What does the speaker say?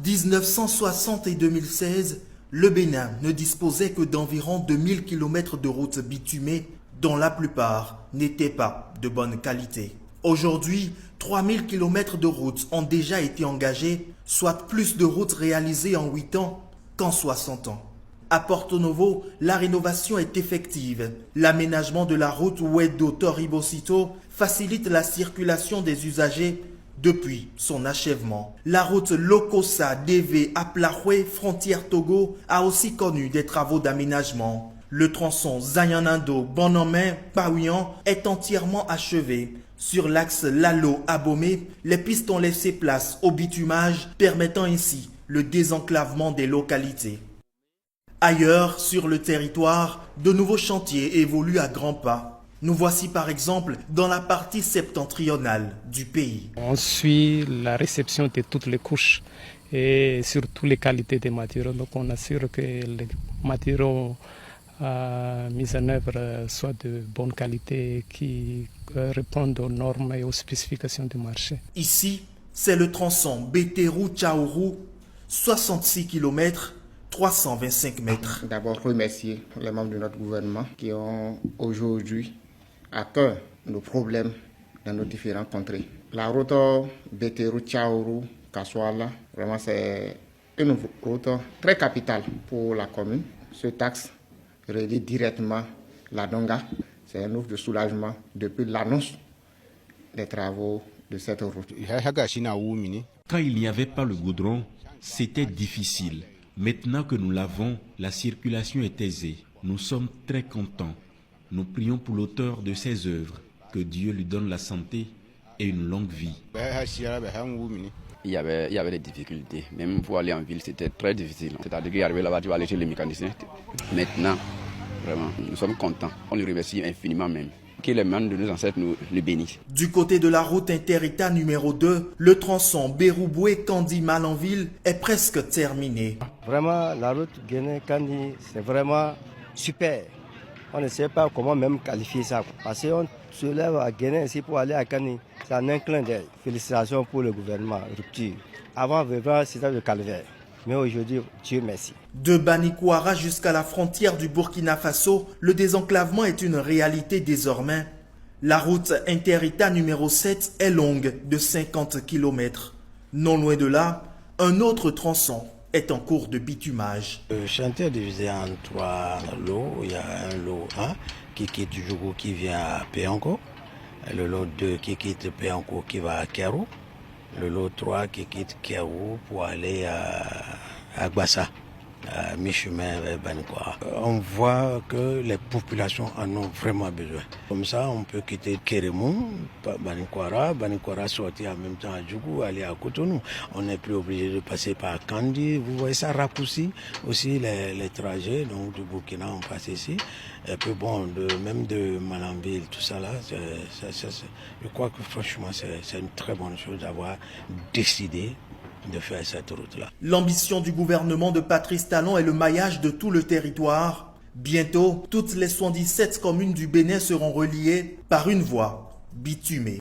1960 et 2016, le Bénin ne disposait que d'environ 2000 km de routes bitumées, dont la plupart n'étaient pas de bonne qualité. Aujourd'hui, 3000 km de routes ont déjà été engagées, soit plus de routes réalisées en 8 ans qu'en 60 ans. À Porto Novo, la rénovation est effective. L'aménagement de la route Ouedo-Toribocito facilite la circulation des usagers depuis son achèvement. La route Lokossa-DV-Aplahoué, frontière Togo, a aussi connu des travaux d'aménagement. Le tronçon Zayanando-Bonhomme-Paouian est entièrement achevé. Sur l'axe Lalo-Abomey, les pistes ont laissé place au bitumage, permettant ainsi le désenclavement des localités. Ailleurs, sur le territoire, de nouveaux chantiers évoluent à grands pas. Nous voici par exemple dans la partie septentrionale du pays. On suit la réception de toutes les couches et surtout les qualités des matériaux. Donc on assure que les matériaux mis en œuvre soient de bonne qualité, qui répondent aux normes et aux spécifications du marché. Ici, c'est le tronçon Béterou-Tchaourou, 66 km, 325 mètres. D'abord remercier les membres de notre gouvernement qui ont aujourd'hui à cœur nos problèmes dans nos différentes contrées. La route Béterou-Tchaourou-Kassoala, vraiment c'est une route très capitale pour la commune. Ce axe relie directement la Donga. C'est un ouf de soulagement depuis l'annonce des travaux de cette route. Quand il n'y avait pas le goudron, c'était difficile. Maintenant que nous l'avons, la circulation est aisée. Nous sommes très contents. Nous prions pour l'auteur de ces œuvres, que Dieu lui donne la santé et une longue vie. Il y avait des difficultés. Même pour aller en ville, c'était très difficile. C'est-à-dire qu'il arrivait là-bas, tu vas aller chez les mécaniciens. Maintenant, vraiment, nous sommes contents. On lui remercie infiniment même. Que les mains de nos ancêtres nous le bénissent. Du côté de la route Inter-État numéro 2, le tronçon Bérouboué-Kandi-Malanville est presque terminé. Vraiment, la route Guinée-Kandi, c'est vraiment super. On ne sait pas comment même qualifier ça. Parce qu'on se lève à Guinée ici pour aller à Kandi. C'est un inclin d'œil. Félicitations pour le gouvernement, rupture. Avant, vraiment, c'était le calvaire. Mais aujourd'hui, Dieu merci. De Banikouara jusqu'à la frontière du Burkina Faso, le désenclavement est une réalité désormais. La route Inter-État numéro 7 est longue de 50 km. Non loin de là, un autre tronçon est en cours de bitumage. Le chantier est divisé en 3 lots. Il y a un lot 1 qui quitte Djougou qui vient à Péanco. Le lot 2 qui quitte Péanco qui va à Kérou. Le lot 3 qui quitte Kérou pour aller à Gbassa, à mi-chemin vers Banikouara. On voit que les populations en ont vraiment besoin. Comme ça, on peut quitter Kérémou, Banikouara sortir en même temps à Djougou, aller à Cotonou. On n'est plus obligé de passer par Kandi. Vous voyez, ça raccourcit aussi les trajets. Donc du Burkina, on passe ici. Et puis bon, même de Malanville, tout ça là, je crois que franchement, c'est une très bonne chose d'avoir décidé de faire cette route-là. L'ambition du gouvernement de Patrice Talon est le maillage de tout le territoire. Bientôt, toutes les 77 communes du Bénin seront reliées par une voie bitumée.